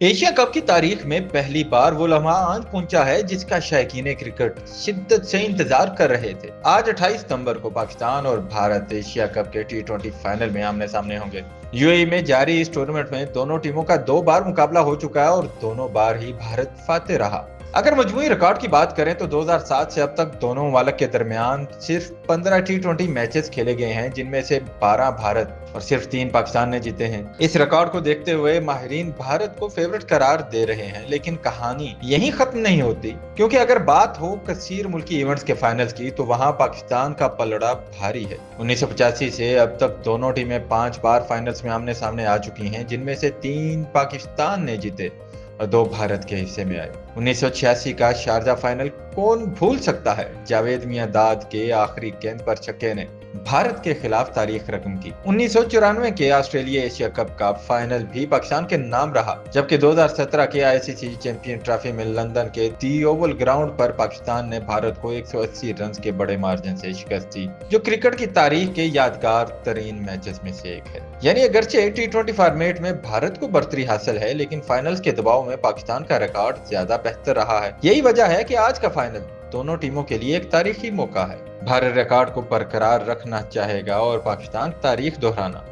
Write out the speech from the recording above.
Asia cup की तारीख में पहली बार वो लम्हा आज पहुंचा है जिसका शौकीन क्रिकेट शिद्दत से इंतजार कर रहे थे। आज 28 सितंबर को पाकिस्तान और भारत एशिया कप के टी20 फाइनल में आमने सामने होंगे। यूएई में जारी इस टूर्नामेंट में दोनों टीमों का 2 बार मुकाबला हो चुका है और दोनों बार ही भारत फातेह रहा। अगर मजमूई रिकॉर्ड की बात करें तो 2007 से अब तक दोनों ममालिक के दरमियान सिर्फ 15 टी20 मैचेस खेले गए हैं, जिनमें से 12 भारत और सिर्फ 3 पाकिस्तान ने जीते हैं। इस रिकॉर्ड को देखते हुए माहिरीन भारत को फेवरेट करार दे रहे हैं, लेकिन कहानी यहीं खत्म नहीं होती, क्योंकि अगर बात हो कसीर मुल्की इवेंट्स के फाइनल्स की तो वहां पाकिस्तान का पलड़ा भारी है। 1985 से अब तक दोनों टीमें 5 बार फाइनल्स में आमने सामने आ चुकी हैं, जिनमें से 3 पाकिस्तान ने जीते और 2 भारत के हिस्से में आए। 1986 का शारजा फाइनल कौन भूल सकता है। जावेद मियांदाद के आखिरी गेंद पर छक्के ने भारत के खिलाफ तारीख रकम की। 1994 के ऑस्ट्रेलिया एशिया कप का फाइनल भी पाकिस्तान के नाम रहा, जबकि 2017 के आईसीसी चैंपियन ट्रॉफी में लंदन के दी ओवल ग्राउंड पर पाकिस्तान ने भारत को 180 रन के बड़े मार्जिन से शिकस्त दी, जो क्रिकेट की तारीख के यादगार तरीन मैचेस में से एक है। यानी अगरचे टी20 फॉर्मेट में भारत को बढ़तरी हासिल है, लेकिन फाइनल्स के दबाव में पाकिस्तान का रिकॉर्ड ज्यादा बेहतर रहा है। यही वजह है कि आज का फाइनल दोनों टीमों के लिए एक तारीखी मौका है। भारत रिकॉर्ड को बरकरार रखना चाहेगा और पाकिस्तान तारीख दोहराना।